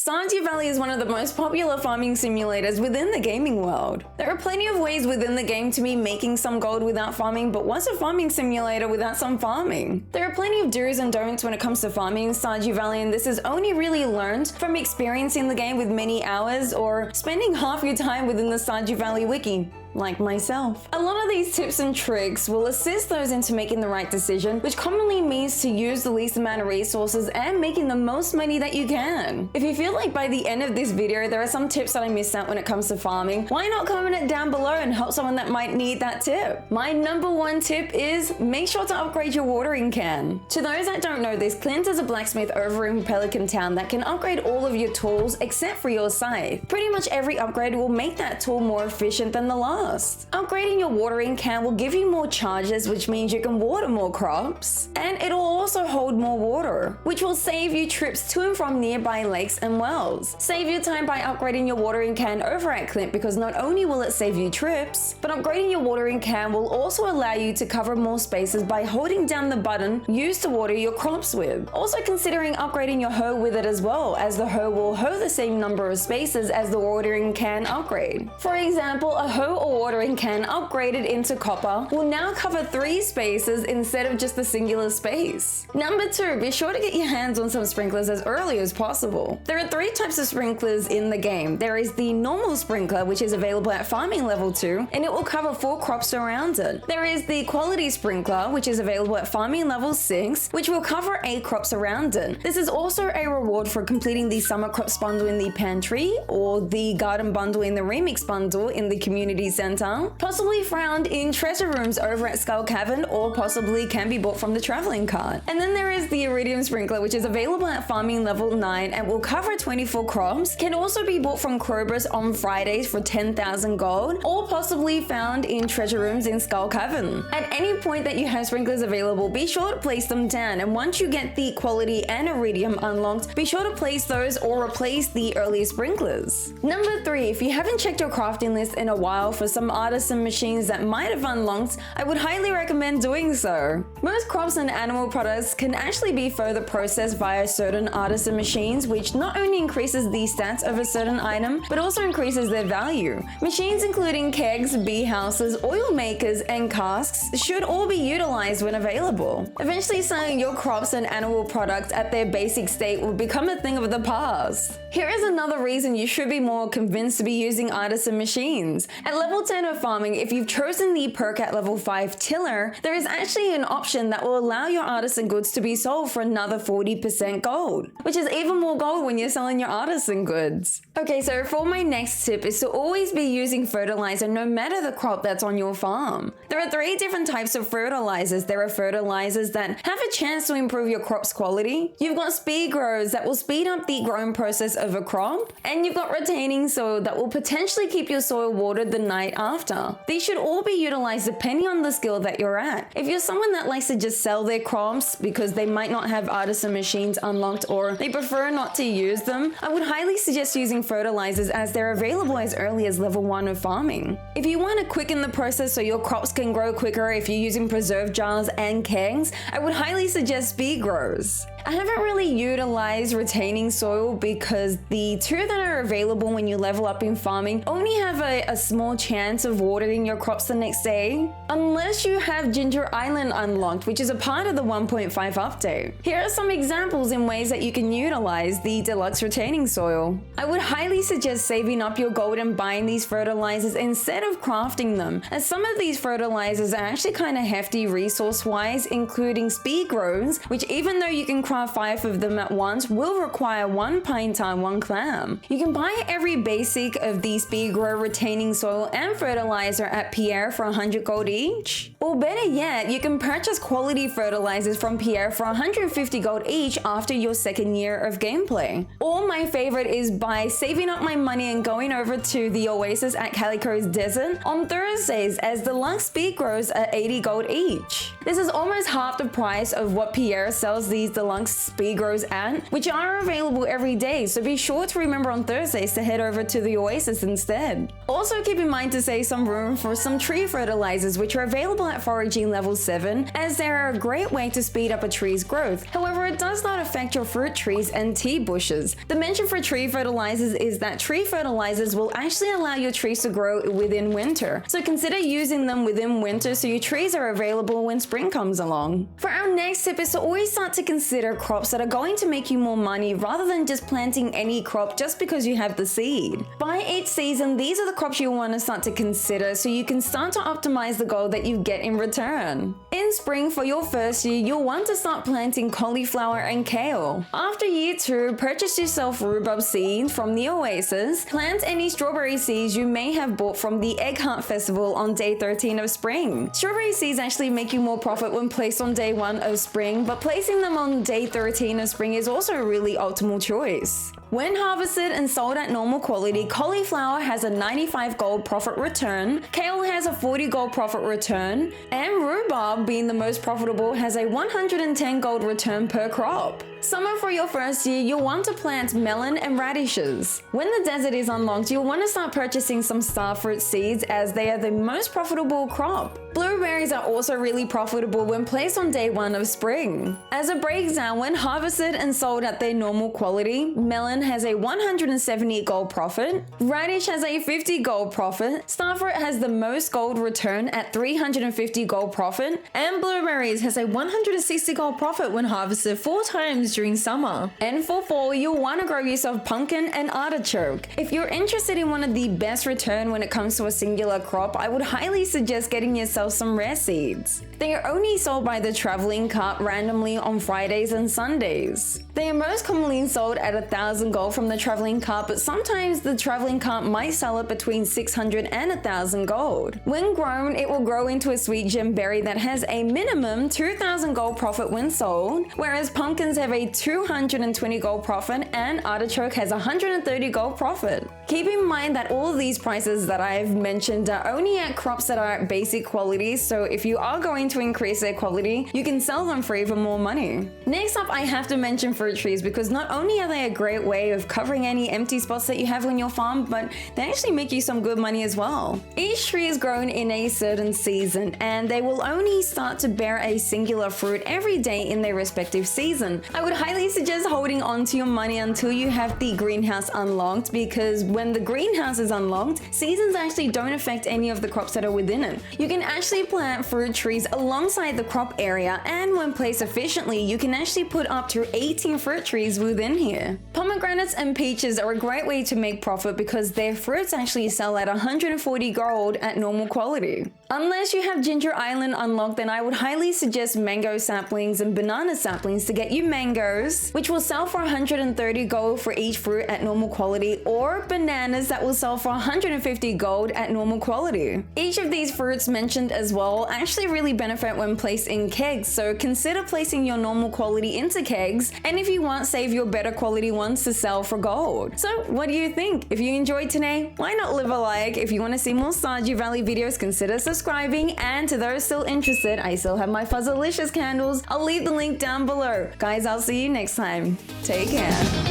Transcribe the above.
Stardew Valley is one of the most popular farming simulators within the gaming world. There are plenty of ways within the game to be making some gold without farming, but what's a farming simulator without some farming? There are plenty of do's and don'ts when it comes to farming in Stardew Valley, and this is only really learned from experiencing the game with many hours or spending half your time within the Stardew Valley wiki. Like myself. A lot of these tips and tricks will assist those into making the right decision, which commonly means to use the least amount of resources and making the most money that you can. If you feel like by the end of this video there are some tips that I missed out when it comes to farming, why not comment it down below and help someone that might need that tip? My number one tip is make sure to upgrade your watering can. To those that don't know this, Clint is a blacksmith over in Pelican Town that can upgrade all of your tools except for your scythe. Pretty much every upgrade will make that tool more efficient than the last. Upgrading your watering can will give you more charges, which means you can water more crops, and it'll also hold more water, which will save you trips to and from nearby lakes and wells. Save your time by upgrading your watering can over at Clint, because not only will it save you trips, but upgrading your watering can will also allow you to cover more spaces by holding down the button used to water your crops with. Also considering upgrading your hoe with it as well, as the hoe will hoe the same number of spaces as the watering can upgrade. For example, a hoe or watering can upgraded into copper will now cover 3 spaces instead of just a singular space. Number 2, be sure to get your hands on some sprinklers as early as possible. There are 3 types of sprinklers in the game. There is the normal sprinkler, which is available at farming level 2, and it will cover 4 crops around it. There is the quality sprinkler, which is available at farming level 6, which will cover 8 crops around it. This is also a reward for completing the summer crops bundle in the pantry, or the garden bundle in the remix bundle in the community center, possibly found in treasure rooms over at Skull Cavern, or possibly can be bought from the traveling cart. And then there is the iridium sprinkler, which is available at farming level 9 and will cover 24 crops, can also be bought from Krober's on Fridays for 10,000 gold, or possibly found in treasure rooms in Skull Cavern. At any point that you have sprinklers available, be sure to place them down, and once you get the quality and iridium unlocked, be sure to place those or replace the earlier sprinklers. Number 3, if you haven't checked your crafting list in a while for some Artisan Machines that might have unlocked, I would highly recommend doing so. Most crops and animal products can actually be further processed via certain Artisan Machines, which not only increases the stats of a certain item, but also increases their value. Machines including kegs, bee houses, oil makers, and casks should all be utilized when available. Eventually selling your crops and animal products at their basic state will become a thing of the past. Here is another reason you should be more convinced to be using Artisan Machines. At level 10 of farming, if you've chosen the perk at level 5 tiller, there is actually an option that will allow your artisan goods to be sold for another 40% gold, which is even more gold when you're selling your artisan goods. Okay, so for my next tip is to always be using fertilizer no matter the crop that's on your farm. There are 3 different types of fertilizers. There are fertilizers that have a chance to improve your crop's quality. You've got speed grows that will speed up the growing process of a crop, and you've got retaining soil that will potentially keep your soil watered the night after. These should all be utilized depending on the skill that you're at. If you're someone that likes to just sell their crops because they might not have Artisan Machines unlocked or they prefer not to use them, I would highly suggest using fertilizers as they're available as early as level 1 of farming. If you want to quicken the process so your crops can grow quicker if you're using preserve jars and kegs, I would highly suggest speed grows. I haven't really utilized retaining soil because the 2 that are available when you level up in farming only have a small chance of watering your crops the next day, unless you have Ginger Island unlocked, which is a part of the 1.5 update. Here are some examples in ways that you can utilize the deluxe retaining soil. I would highly suggest saving up your gold and buying these fertilizers instead of crafting them, as some of these fertilizers are actually kind of hefty resource-wise, including speed grows, which even though you can craft 5 of them at once, will require 1 pine tar, 1 clam. You can buy every basic of the speed grow retaining soil and fertilizer at Pierre for 100 gold each. Or better yet, you can purchase quality fertilizers from Pierre for 150 gold each after your 2nd year of gameplay. Or my favorite is by saving up my money and going over to the Oasis at Calico's Desert on Thursdays, as deluxe speed grows at 80 gold each. This is almost half the price of what Pierre sells these deluxe amongst speed grows at, which are available every day, so be sure to remember on Thursdays to head over to the Oasis instead. Also keep in mind to save some room for some tree fertilizers, which are available at foraging level 7, as they are a great way to speed up a tree's growth. However, it does not affect your fruit trees and tea bushes. The mention for tree fertilizers is that tree fertilizers will actually allow your trees to grow within winter, so consider using them within winter so your trees are available when spring comes along. For our next tip is to always start to consider crops that are going to make you more money rather than just planting any crop just because you have the seed. By each season, these are the crops you'll want to start to consider so you can start to optimize the gold that you get in return. In spring, for your first year, you'll want to start planting cauliflower and kale. After year 2, purchase yourself rhubarb seed from the Oasis. Plant any strawberry seeds you may have bought from the Egg Hunt Festival on day 13 of spring. Strawberry seeds actually make you more profit when placed on day 1 of spring, but placing them on day 13 of spring is also a really optimal choice. When harvested and sold at normal quality, cauliflower has a 95 gold profit return, kale has a 40 gold profit return, and rhubarb, being the most profitable, has a 110 gold return per crop. Summer, for your first year, you'll want to plant melon and radishes. When the desert is unlocked, you'll want to start purchasing some starfruit seeds as they are the most profitable crop. Blueberries are also really profitable when placed on day 1 of spring. As a breakdown, when harvested and sold at their normal quality, melon has a 170 gold profit, radish has a 50 gold profit, starfruit has the most gold return at 350 gold profit, and blueberries has a 160 gold profit when harvested 4 times during summer. And for fall, you'll want to grow yourself pumpkin and artichoke. If you're interested in one of the best return when it comes to a singular crop, I would highly suggest getting yourself some rare seeds. They are only sold by the traveling cart randomly on Fridays and Sundays. They are most commonly sold at 1,000 gold from the traveling cart, but sometimes the traveling cart might sell it between 600 and 1,000 gold. When grown, it will grow into a sweet gem berry that has a minimum 2,000 gold profit when sold, whereas pumpkins have a 220 gold profit and artichoke has 130 gold profit. Keep in mind that all of these prices that I've mentioned are only at crops that are at basic quality, so if you are going to increase their quality, you can sell them for even more money. Next up, I have to mention fruit trees because not only are they a great way of covering any empty spots that you have on your farm, but they actually make you some good money as well. Each tree is grown in a certain season, and they will only start to bear a singular fruit every day in their respective season. I would highly suggest holding on to your money until you have the greenhouse unlocked, because when the greenhouse is unlocked, seasons actually don't affect any of the crops that are within it. You can actually plant fruit trees alongside the crop area, and when placed efficiently, you can actually put up to 18 fruit trees within here. Pomegranates and peaches are a great way to make profit because their fruits actually sell at 140 gold at normal quality. Unless you have Ginger Island unlocked, then I would highly suggest mango saplings and banana saplings to get you mangoes, which will sell for 130 gold for each fruit at normal quality, or bananas that will sell for 150 gold at normal quality. Each of these fruits mentioned as well actually really benefit when placed in kegs, so consider placing your normal quality into kegs, and if you want, save your better quality ones to sell for gold. So what do you think? If you enjoyed today, why not leave a like? If you want to see more Stardew Valley videos, consider subscribing, and to those still interested, I still have my Fuzzalicious candles. I'll leave the link down below. Guys, I'll see you next time. Take care.